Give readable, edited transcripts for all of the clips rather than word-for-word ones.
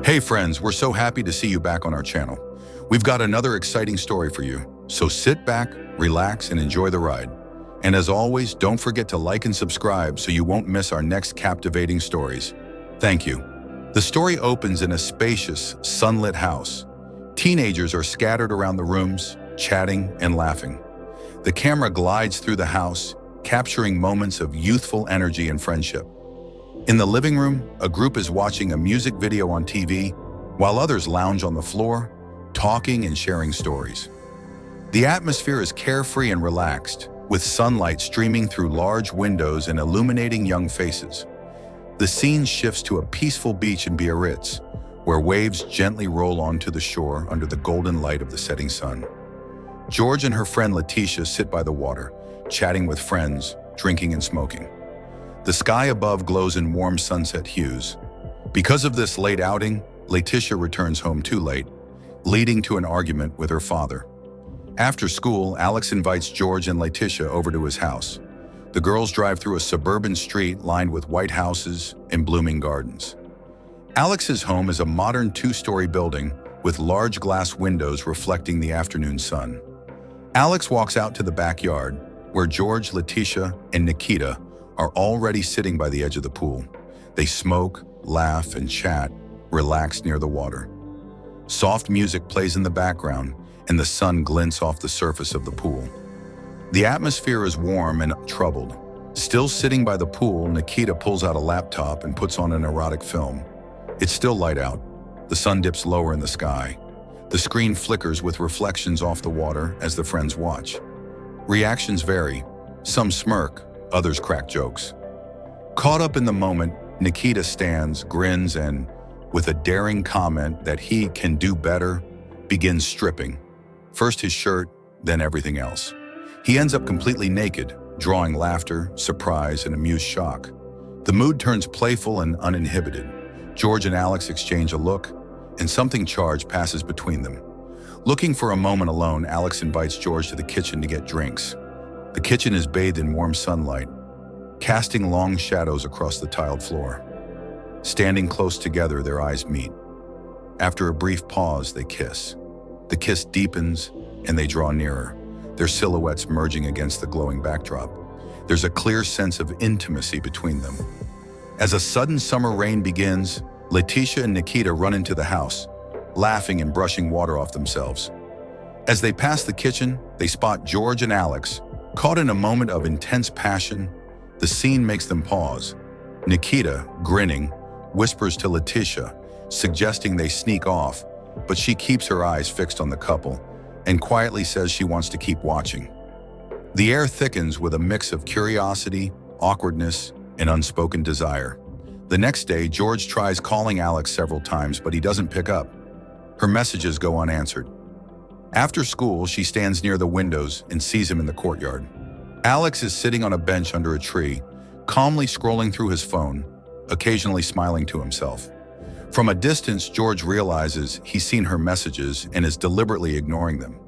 Hey friends, we're so happy to see you back on our channel. We've got another exciting story for you, so sit back, relax, and enjoy the ride. And as always, don't forget to like and subscribe so you won't miss our next captivating stories. Thank you. The story opens in a spacious, sunlit house. Teenagers are scattered around the rooms, chatting and laughing. The camera glides through the house, capturing moments of youthful energy and friendship. In the living room, a group is watching a music video on TV, while others lounge on the floor, talking and sharing stories. The atmosphere is carefree and relaxed, with sunlight streaming through large windows and illuminating young faces. The scene shifts to a peaceful beach in Biarritz, where waves gently roll onto the shore under the golden light of the setting sun. George and her friend Letitia sit by the water, chatting with friends, drinking and smoking. The sky above glows in warm sunset hues. Because of this late outing, Letitia returns home too late, leading to an argument with her father. After school, Alex invites George and Letitia over to his house. The girls drive through a suburban street lined with white houses and blooming gardens. Alex's home is a modern two-story building with large glass windows reflecting the afternoon sun. Alex walks out to the backyard, where George, Letitia, and Nikita are already sitting by the edge of the pool. They smoke, laugh, and chat, relaxed near the water. Soft music plays in the background, and the sun glints off the surface of the pool. The atmosphere is warm and untroubled. Still sitting by the pool, Nikita pulls out a laptop and puts on an erotic film. It's still light out. The sun dips lower in the sky. The screen flickers with reflections off the water as the friends watch. Reactions vary. Some smirk, others crack jokes. Caught up in the moment, Nikita stands, grins, and, with a daring comment that he can do better, begins stripping. First his shirt, then everything else. He ends up completely naked, drawing laughter, surprise, and amused shock. The mood turns playful and uninhibited. George and Alex exchange a look, and something charged passes between them. Looking for a moment alone, Alex invites George to the kitchen to get drinks. The kitchen is bathed in warm sunlight, casting long shadows across the tiled floor. Standing close together, their eyes meet. After a brief pause, they kiss. The kiss deepens, and they draw nearer, their silhouettes merging against the glowing backdrop. There's a clear sense of intimacy between them. As a sudden summer rain begins, Letitia and Nikita run into the house, laughing and brushing water off themselves. As they pass the kitchen, they spot George and Alex, caught in a moment of intense passion. The scene makes them pause. Nikita, grinning, whispers to Letitia, suggesting they sneak off, but she keeps her eyes fixed on the couple and quietly says she wants to keep watching. The air thickens with a mix of curiosity, awkwardness, and unspoken desire. The next day, George tries calling Alex several times, but he doesn't pick up. Her messages go unanswered. After school, she stands near the windows and sees him in the courtyard. Alex is sitting on a bench under a tree, calmly scrolling through his phone, occasionally smiling to himself. From a distance, George realizes he's seen her messages and is deliberately ignoring them.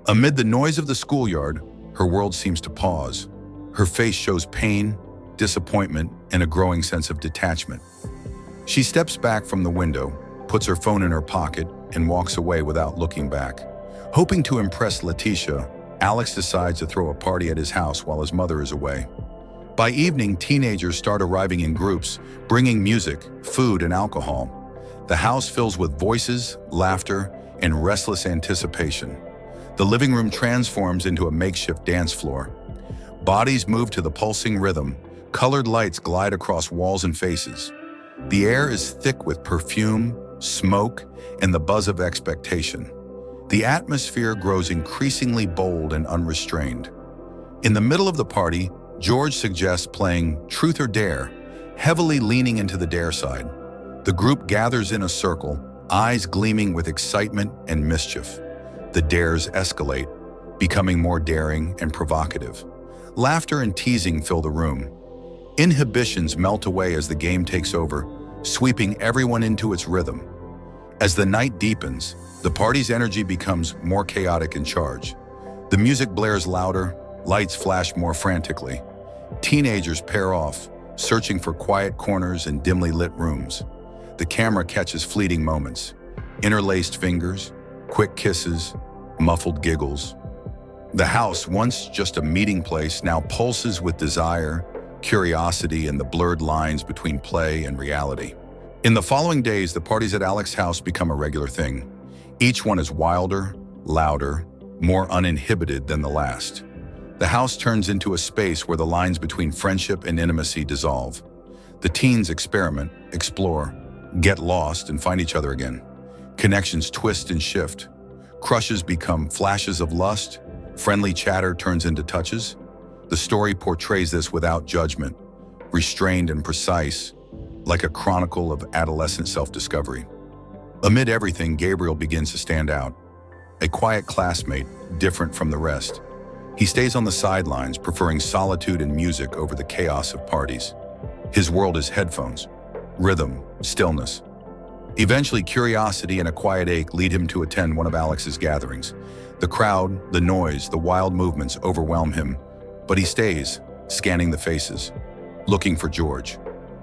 Amid the noise of the schoolyard, her world seems to pause. Her face shows pain, disappointment, and a growing sense of detachment. She steps back from the window, puts her phone in her pocket, and walks away without looking back. Hoping to impress Letitia, Alex decides to throw a party at his house while his mother is away. By evening, teenagers start arriving in groups, bringing music, food, and alcohol. The house fills with voices, laughter, and restless anticipation. The living room transforms into a makeshift dance floor. Bodies move to the pulsing rhythm, colored lights glide across walls and faces. The air is thick with perfume, smoke, and the buzz of expectation. The atmosphere grows increasingly bold and unrestrained. In the middle of the party, George suggests playing Truth or Dare, heavily leaning into the dare side. The group gathers in a circle, eyes gleaming with excitement and mischief. The dares escalate, becoming more daring and provocative. Laughter and teasing fill the room. Inhibitions melt away as the game takes over, sweeping everyone into its rhythm. As the night deepens, the party's energy becomes more chaotic and charged. The music blares louder, lights flash more frantically. Teenagers pair off, searching for quiet corners and dimly lit rooms. the camera catches fleeting moments. Interlaced fingers, quick kisses, muffled giggles. The house, once just a meeting place, now pulses with desire, curiosity, and the blurred lines between play and reality. In the following days, the parties at Alex's house become a regular thing. Each one is wilder, louder, more uninhibited than the last. The house turns into a space where the lines between friendship and intimacy dissolve. The teens experiment, explore, get lost, and find each other again. Connections twist and shift. Crushes become flashes of lust. Friendly chatter turns into touches. The story portrays this without judgment, restrained and precise, like a chronicle of adolescent self-discovery. Amid everything, Gabriel begins to stand out. A quiet classmate, different from the rest. He stays on the sidelines, preferring solitude and music over the chaos of parties. His world is headphones, rhythm, stillness. Eventually, curiosity and a quiet ache lead him to attend one of Alex's gatherings. The crowd, the noise, the wild movements overwhelm him, but he stays, scanning the faces, looking for George.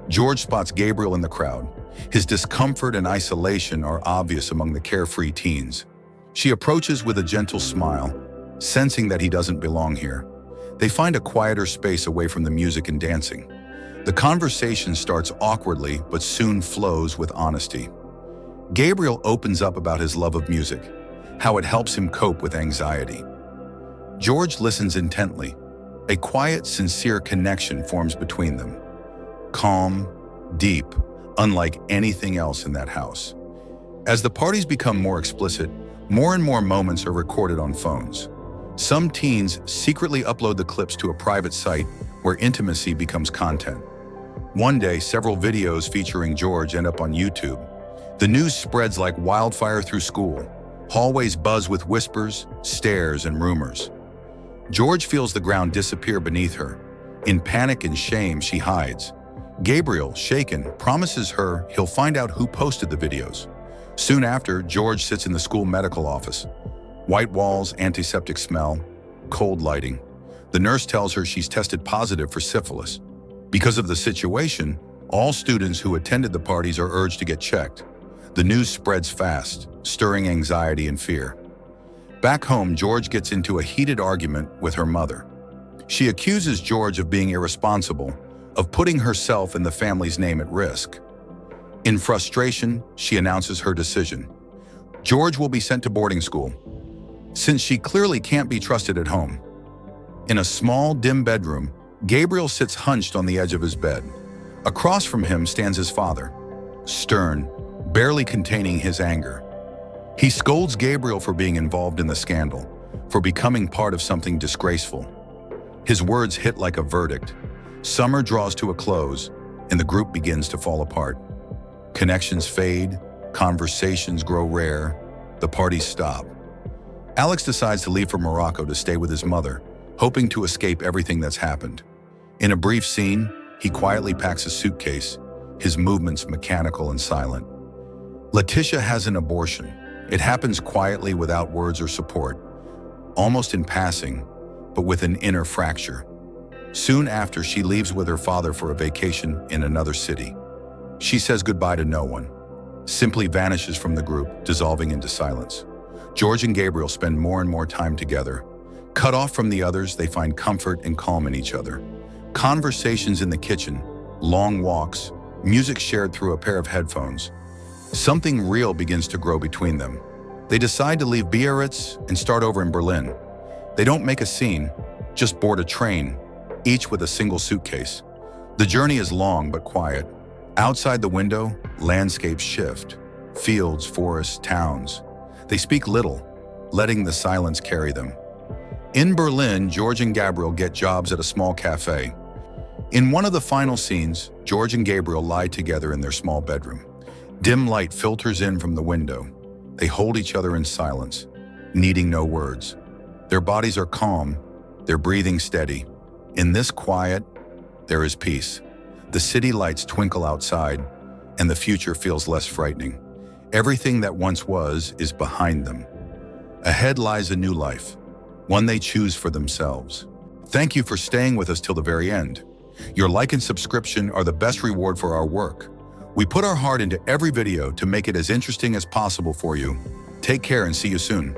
George spots Gabriel in the crowd. His discomfort and isolation are obvious among the carefree teens. She approaches with a gentle smile, sensing that he doesn't belong here. They find a quieter space away from the music and dancing. The conversation starts awkwardly, but soon flows with honesty. Gabriel opens up about his love of music, how it helps him cope with anxiety. George listens intently. A quiet, sincere connection forms between them. Calm, deep, unlike anything else in that house. As the parties become more explicit, more and more moments are recorded on phones. Some teens secretly upload the clips to a private site where intimacy becomes content. One day, several videos featuring George end up on YouTube. The news spreads like wildfire through school. Hallways buzz with whispers, stares, and rumors. George feels the ground disappear beneath her. In panic and shame, she hides. Gabriel, shaken, promises her he'll find out who posted the videos. Soon after, George sits in the school medical office. White walls, antiseptic smell, cold lighting. The nurse tells her she's tested positive for syphilis. Because of the situation, all students who attended the parties are urged to get checked. The news spreads fast, stirring anxiety and fear. Back home, George gets into a heated argument with her mother. She accuses George of being irresponsible, of putting herself and the family's name at risk. In frustration, she announces her decision. George will be sent to boarding school, since she clearly can't be trusted at home. In a small, dim bedroom, Gabriel sits hunched on the edge of his bed. Across from him stands his father, stern, barely containing his anger. He scolds Gabriel for being involved in the scandal, for becoming part of something disgraceful. His words hit like a verdict. Summer draws to a close, and the group begins to fall apart. Connections fade, conversations grow rare, the parties stop. Alex decides to leave for Morocco to stay with his mother, hoping to escape everything that's happened. In a brief scene, he quietly packs a suitcase, his movements mechanical and silent. Letitia has an abortion. It happens quietly without words or support, almost in passing, but with an inner fracture. Soon after, she leaves with her father for a vacation in another city. She says goodbye to no one, simply vanishes from the group, dissolving into silence. George and Gabriel spend more and more time together. Cut off from the others, they find comfort and calm in each other. Conversations in the kitchen, long walks, music shared through a pair of headphones. Something real begins to grow between them. They decide to leave Biarritz and start over in Berlin. They don't make a scene, just board a train, each with a single suitcase. The journey is long but quiet. Outside the window, landscapes shift. Fields, forests, towns. They speak little, letting the silence carry them. In Berlin, George and Gabriel get jobs at a small cafe. In one of the final scenes, George and Gabriel lie together in their small bedroom. Dim light filters in from the window. They hold each other in silence, needing no words. Their bodies are calm, their breathing steady. In this quiet, there is peace. The city lights twinkle outside, and the future feels less frightening. Everything that once was is behind them. Ahead lies a new life, one they choose for themselves. Thank you for staying with us till the very end. Your like and subscription are the best reward for our work. We put our heart into every video to make it as interesting as possible for you. Take care and see you soon.